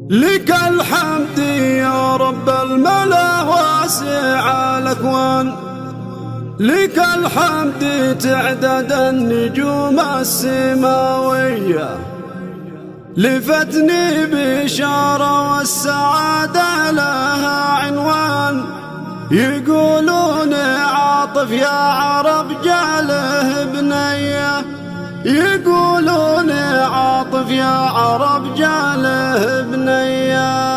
لك الحمد يا رب الملا واسع الأكوان، لك الحمد تعدد النجوم السماوية، لفتني بشارة والسعادة لها عنوان، يقولون عاطف يا عرب جاله بنية، يقولون عاطف يا عرب جاله بنية.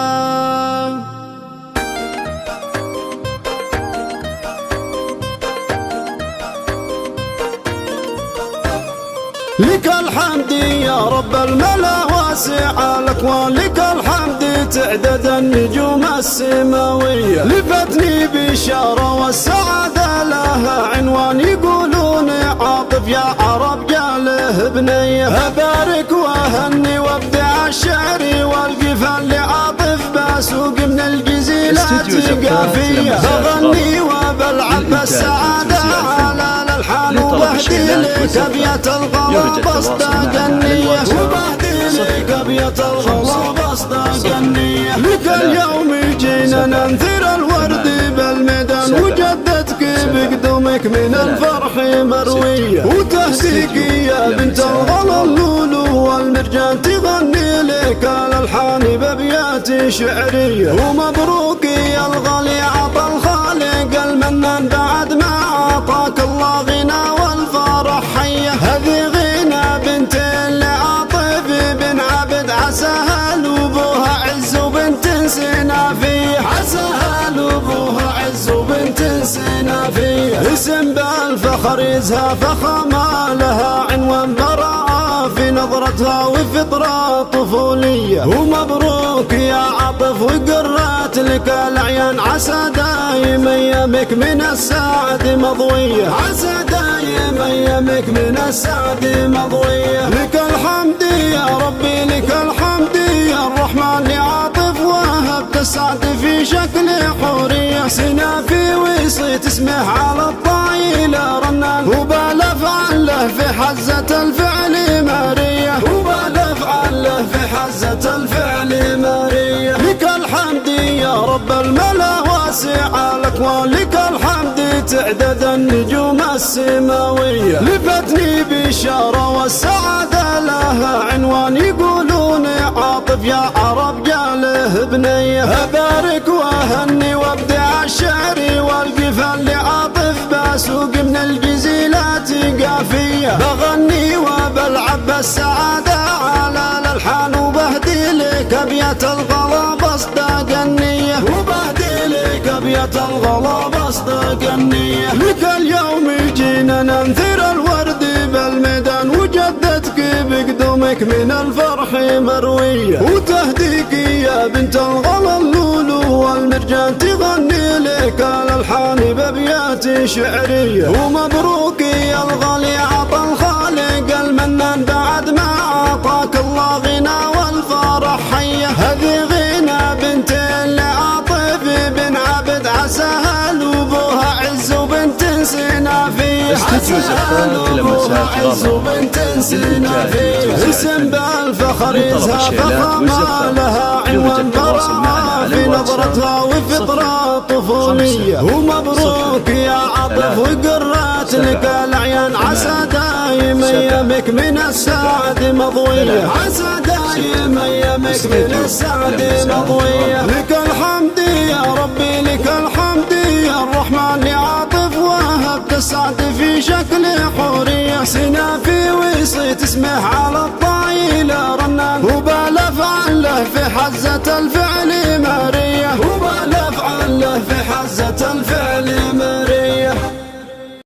لك الحمد يا رب الملا واسع الأكوان، لك الحمد تعدد النجوم السماوية، لفتني بشارة والسعادة لها عنوان، يقولون عاطف يا عرب جاله بنية. أبارك وأهني وابدع الشعر والقفل لعاطف بسوق من الجزيلات قافية، بغني وبلعب بالسعادة على الألحان، وبهدي لك أبيات الغلا بصدق النية، وبهدي لك أبيات الغلا بصدق النية. لك اليوم جينا ننثر الورد بالميدان، وجدتك بقدومك من الفرح مروية، وتهديك يا بنت الغلا اللولو والمرجان، تغني لك الألحان بأبيات شعرية. ومبروك يا الغالي عطا الخالق المنان، بعد ما عطاك الله غنى والفرح حية، هذه غنى بنت لعاطف بن عبد، عساها لابوها عز وبنت سنافية، عساها لابوها عز وبنت سنافية. اسم بالفخر يزهى فخامة لها عنوان، براءة في نظرتها وفطرة طفولية. ومبروك يا عطف وقرات لك الأعيان، عسى دايم أيامك من السعد مضوية، عسى دايم أيامك من السعد مضوية. لك الحمد يا ربي لك الحمد يا الرحمن، لعاطف وهبت السعد في شكل حورية، سنافي وصيت اسمه على الطايل رنان، وبالأفعال له في حزة الفعل مارية، وبالأفعال له في حزة الفعل مارية. لك الحمد يا رب الملا واسع الأكوان، لك الحمد تعدد النجوم السماوية، لفتني بشارة والسعادة لها عنوان، يقولون عاطف يا عرب جاله بنية. أبارك وأهني وابدع الشعر والقفل لعاطف بسوق من الجزيلات قافية، بغني وبلعب بالسعادة على الألحان، وبهدي لك أبيات الغلا بصدق النية، وبهدي لك أبيات الغلا بصدق النية. لك اليوم جينا ننثر الورد بالميدان، وجدتك بقدومك من الفرح مروية، وتهديك يا بنت الغلا اللولو والمرجان، تغني لك الألحان بأبيات شعرية. ومبروك يا الغالي عطا الخالق المنان، بعد ما عطاك الله غنى والفرح حية، هذه غنى بنت لعاطف بن عبد، عساها لابوها عز وبنت سنافية، عساها لابوها عز وبنت سنافية. اسم بالفخر يزهى فخامة لها عنوان، براءة في نظرتها وفطرة طفولية. ومبروك يا عطف وقرات لك الأعيان، عسى دايم أيامك من السعد مضوية، عسى دايم أيامك من السعد مضوية. لك الحمد يا ربي لك الحمد يا الرحمن، لعاطف وهبت السعد في شكل حورية، سنافي وصيت اسمه على الطايل رنان، وبالأفعال له في حزة الفعل